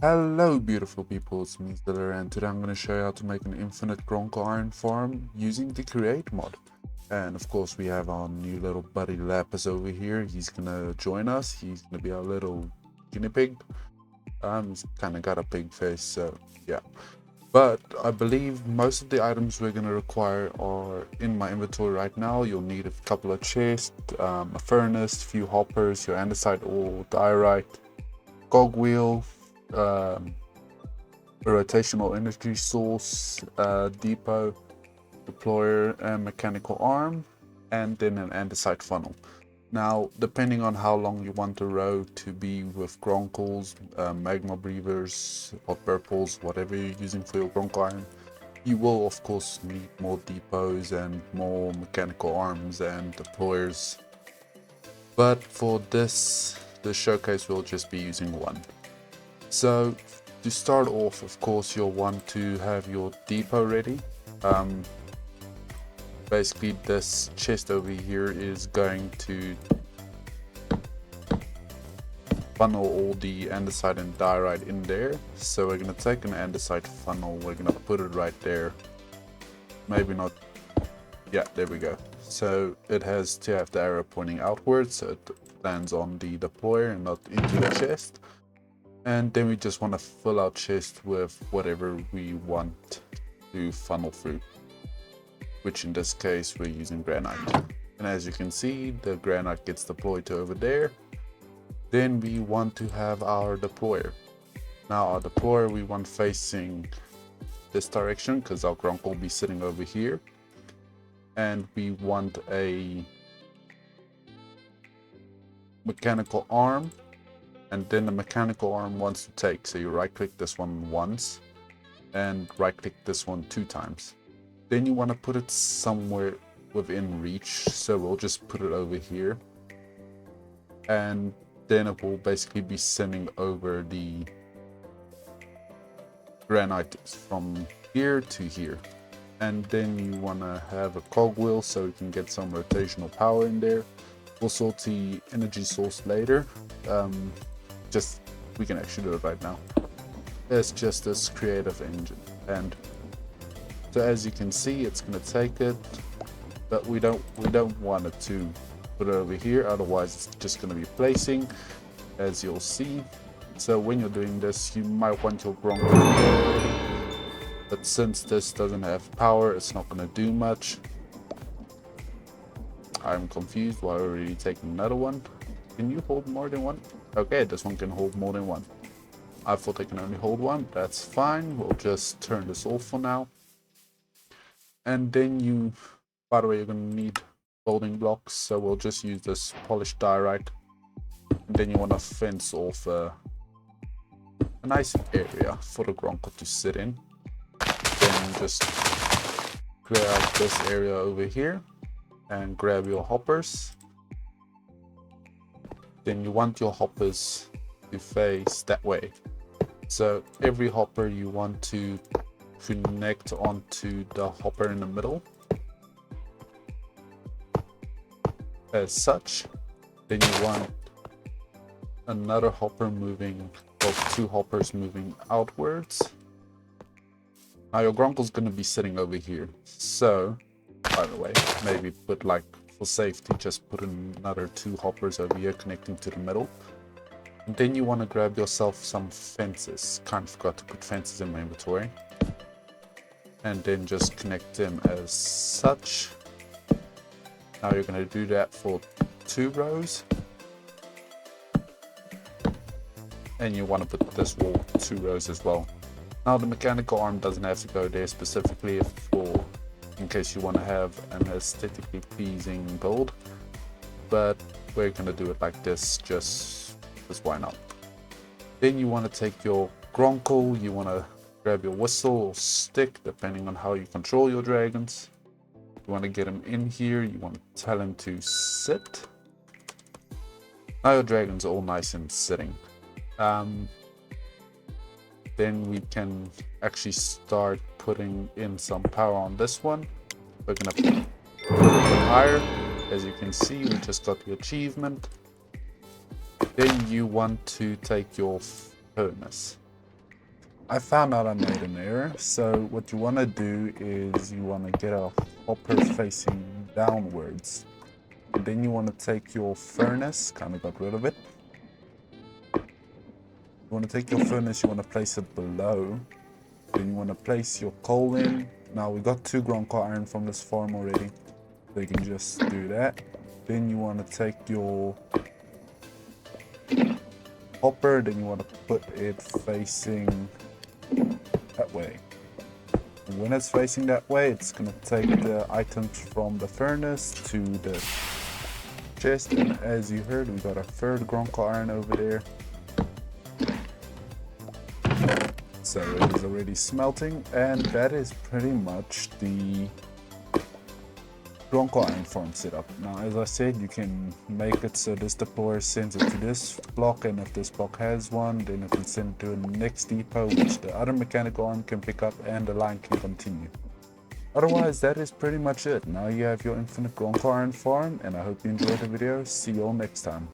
Hello beautiful people, it's me Ziller, and today I'm going to show you how to make an infinite gronckle iron farm using the create mod. And of course we have our new little buddy Lapis over here. He's going to join us. He's going to be our little guinea pig. He's kind of got a pig face, so yeah. But I believe most of the items we're going to require are in my inventory right now. You'll need a couple of chests, a furnace, a few hoppers, your andesite ore, diorite, cogwheel, um, a rotational energy source, depot, deployer, and mechanical arm, and then an andesite funnel. Now, depending on how long you want the row to be with gronckles, magma breathers, or purples, whatever you're using for your gronckle iron, you will of course need more depots and more mechanical arms and deployers. But for the showcase, we'll just be using one. So to start off, of course, you'll want to have your depot ready. Basically, this chest over here is going to funnel all the andesite and diorite in there. So we're going to take an andesite funnel, we're going to put it right there. Maybe not, yeah, there we go. So it has to have the arrow pointing outwards, so it lands on the deployer and not into the chest. And then we just want to fill our chest with whatever we want to funnel through, which in this case we're using granite. And as you can see, the granite gets deployed to over there. Then we want to have our deployer. Now our deployer we want facing this direction because our gronckle will be sitting over here. And we want a mechanical arm, and then the mechanical arm wants to take. So you right click this one once and right click this one 2 times. Then you want to put it somewhere within reach. So we'll just put it over here. And then it will basically be sending over the granite from here to here. And then you want to have a cogwheel so you can get some rotational power in there. We'll sort the energy source later. We can actually do it right now. It's just this creative engine, and so as you can see, it's going to take it, but we don't want it to put it over here, otherwise it's just going to be placing, as you'll see. So when you're doing this, you might want your gronckle, but since this doesn't have power, it's not going to do much. I'm confused. Why are we taking another one? Can you hold more than one? Okay, this one can hold more than one. I thought I can only hold one. That's fine. We'll just turn this off for now. And then you, by the way, you're going to need building blocks. So we'll just use this polished diorite. And then you want to fence off a nice area for the gronckle to sit in. Then just clear out this area over here and grab your hoppers. Then you want your hoppers to face that way. So every hopper you want to connect onto the hopper in the middle as such. Then you want another hopper moving, or 2 hoppers moving outwards. Now your gronckle's going to be sitting over here. So, by the way, maybe put like, for safety, just put another 2 hoppers over here connecting to the middle. And then you want to grab yourself some fences. Kind of forgot to put fences in my inventory. And then just connect them as such. Now you're going to do that for 2 rows. And you want to put this wall 2 rows as well. Now the mechanical arm doesn't have to go there specifically for in case you want to have an aesthetically pleasing build, but we're going to do it like this just why not. Then you want to take your gronckle, you want to grab your whistle or stick depending on how you control your dragons. You want to get him in here, you want to tell him to sit. Now your dragon's all nice and sitting. Then we can actually start putting in some power on this one. We're gonna put it a bit higher. As you can see, we just got the achievement. Then you want to take your furnace. I found out I made an error. So what you want to do is you want to get a hopper facing downwards. And then you want to take your furnace, kind of got rid of it. You want to take your furnace, you want to place it below. Then you want to place your coal in. Now we got 2 gronckle iron from this farm already. So you can just do that. Then you want to take your hopper, then you want to put it facing that way. And when it's facing that way, it's going to take the items from the furnace to the chest. And as you heard, we got a 3rd gronckle iron over there. So it is already smelting, and that is pretty much the gronckle iron farm setup. Now, as I said, you can make it so this deployer sends it to this block, and if this block has one, then it can send it to the next depot, which the other mechanical arm can pick up, and the line can continue. Otherwise, that is pretty much it. Now you have your infinite gronckle iron farm, and I hope you enjoyed the video. See you all next time.